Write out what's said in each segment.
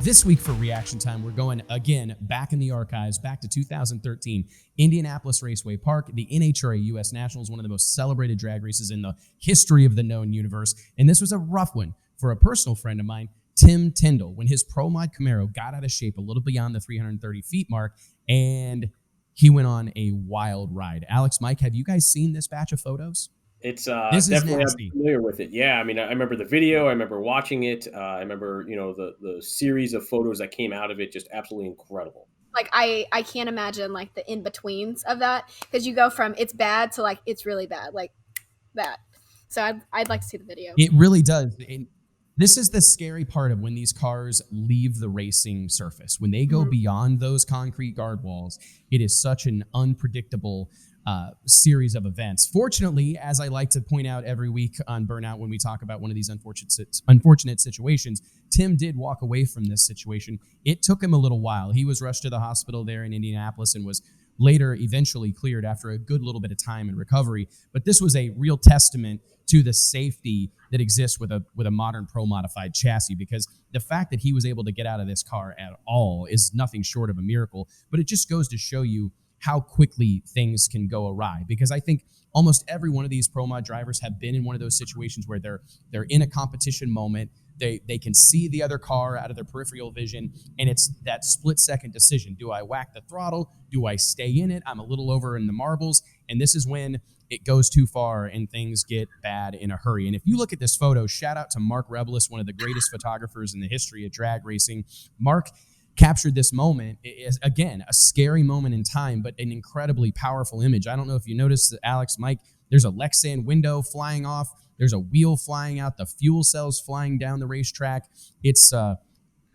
This week for Reaction Time, we're going again back in the archives, back to 2013, Indianapolis Raceway Park. The NHRA U.S. Nationals, one of the most celebrated drag races in the history of the known universe. And this was a rough one for a personal friend of mine, Tim Tindall, when his Pro Mod Camaro got out of shape a little beyond the 330 feet mark, and he went on a wild ride. Alex, Mike, have you guys seen this batch of photos? It's definitely, I'm familiar with it. Yeah, I mean, I remember the video. I remember watching it. I remember, the series of photos that came out of it. Just absolutely incredible. Like I can't imagine like the in betweens of that, because you go from it's bad to like it's really bad, like that. So I'd like to see the video. It really does. This is the scary part of when these cars leave the racing surface. When they go beyond those concrete guard walls, it is such an unpredictable series of events. Fortunately, as I like to point out every week on Burnout when we talk about one of these unfortunate situations, Tim did walk away from this situation. It took him a little while. He was rushed to the hospital there in Indianapolis and was later eventually cleared after a good little bit of time in recovery. But this was a real testament to the safety that exists with a modern Pro modified chassis, because the fact that he was able to get out of this car at all is nothing short of a miracle. But it just goes to show you how quickly things can go awry, because I think almost every one of these Pro Mod drivers have been in one of those situations where they're in a competition moment. They can see the other car out of their peripheral vision, and it's that split-second decision. Do I whack the throttle? Do I stay in it? I'm a little over in the marbles, and this is when it goes too far and things get bad in a hurry. And if you look at this photo, shout out to Mark Rebelis, one of the greatest photographers in the history of drag racing. Mark captured this moment. It is, again, a scary moment in time, but an incredibly powerful image. I don't know if you noticed, Alex, Mike, there's a Lexan window flying off. There's a wheel flying out. The fuel cells flying down the racetrack. It's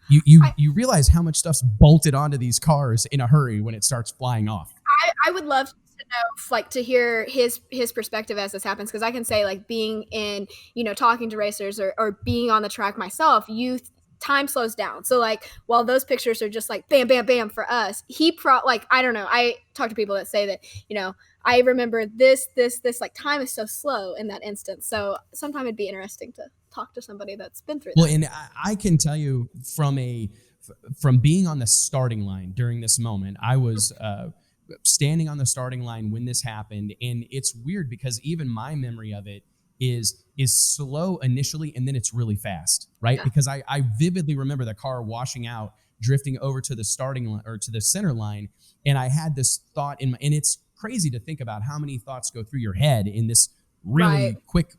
you realize how much stuff's bolted onto these cars in a hurry when it starts flying off. I would love to know, like, to hear his perspective as this happens, because I can say, like, being in, talking to racers or being on the track myself, time slows down. So like while those pictures are just like bam, bam, bam for us, I don't know. I talk to people that say that, I remember this, like time is so slow in that instance. So sometime it'd be interesting to talk to somebody that's been through that. Well, and I can tell you from being on the starting line during this moment, I was standing on the starting line when this happened. And it's weird because even my memory of it is slow initially, and then it's really fast, right? Yeah. Because I vividly remember the car washing out, drifting over to the starting line or to the center line, and I had this thought and it's crazy to think about how many thoughts go through your head in this really quick,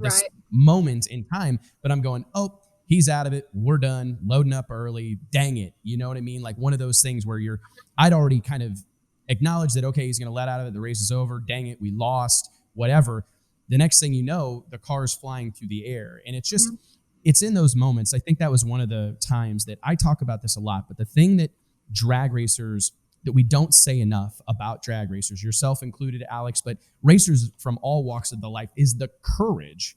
this moment in time. But I'm going, oh, he's out of it. We're done. Loading up early. Dang it. You know what I mean? Like one of those things where I'd already kind of acknowledged that, okay, he's going to let out of it. The race is over. Dang it. We lost, whatever. The next thing you know, the car's flying through the air. And it's just, it's in those moments. I think that was one of the times that I talk about this a lot. But the thing that drag racers, that we don't say enough about drag racers, yourself included, Alex, but racers from all walks of the life, is the courage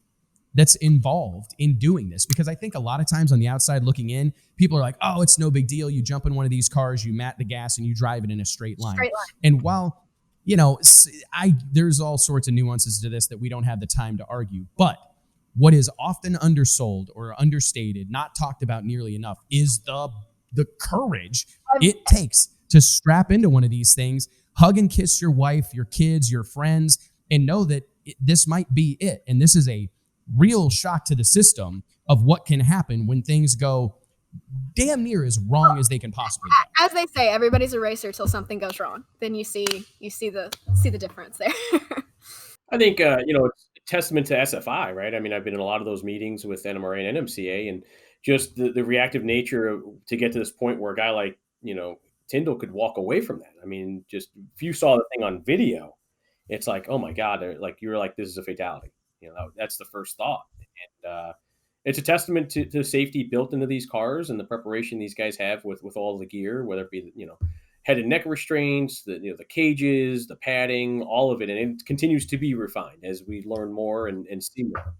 that's involved in doing this. Because I think a lot of times on the outside looking in, people are like, oh, it's no big deal. You jump in one of these cars, you mat the gas, and you drive it in a straight line. And while there's all sorts of nuances to this that we don't have the time to argue. But what is often undersold or understated, not talked about nearly enough, is the courage it takes to strap into one of these things, hug and kiss your wife, your kids, your friends, and know that this might be it. And this is a real shock to the system of what can happen when things go damn near as wrong as they can possibly go. As they say, everybody's a racer till something goes wrong. Then you see the difference there. I think it's a testament to SFI, right? I mean, I've been in a lot of those meetings with NMRA and NMCA, and just the reactive nature to get to this point where a guy like Tindall could walk away from that. I mean, just if you saw the thing on video, it's like, oh my God, like you're like, this is a fatality. That's the first thought. And it's a testament to the safety built into these cars and the preparation these guys have with all the gear, whether it be, head and neck restraints, the cages, the padding, all of it. And it continues to be refined as we learn more and see more.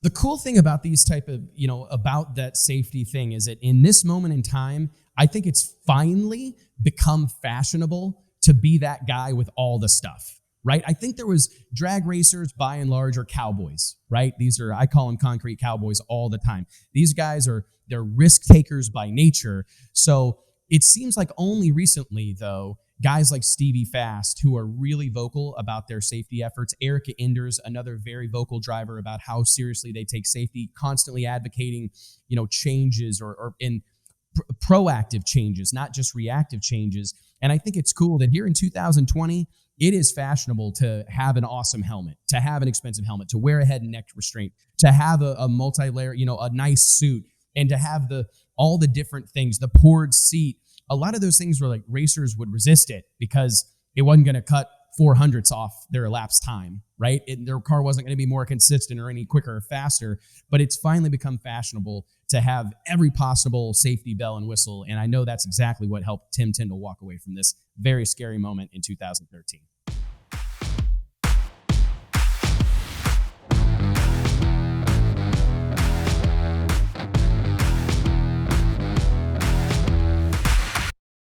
The cool thing about these type of, about that safety thing is that in this moment in time, I think it's finally become fashionable to be that guy with all the stuff. right? I think there was drag racers by and large are cowboys, right? I call them concrete cowboys all the time. These guys they're risk takers by nature. So it seems like only recently, though, guys like Stevie Fast, who are really vocal about their safety efforts. Erica Enders, another very vocal driver about how seriously they take safety, constantly advocating, changes or in proactive changes, not just reactive changes. And I think it's cool that here in 2020, it is fashionable to have an awesome helmet, to have an expensive helmet, to wear a head and neck restraint, to have a multi-layer, a nice suit, and to have all the different things, the poured seat. A lot of those things were like racers would resist it because it wasn't going to cut 400ths off their elapsed time, right? Their car wasn't going to be more consistent or any quicker or faster, but it's finally become fashionable to have every possible safety bell and whistle. And I know that's exactly what helped Tim Tindall walk away from this very scary moment in 2013.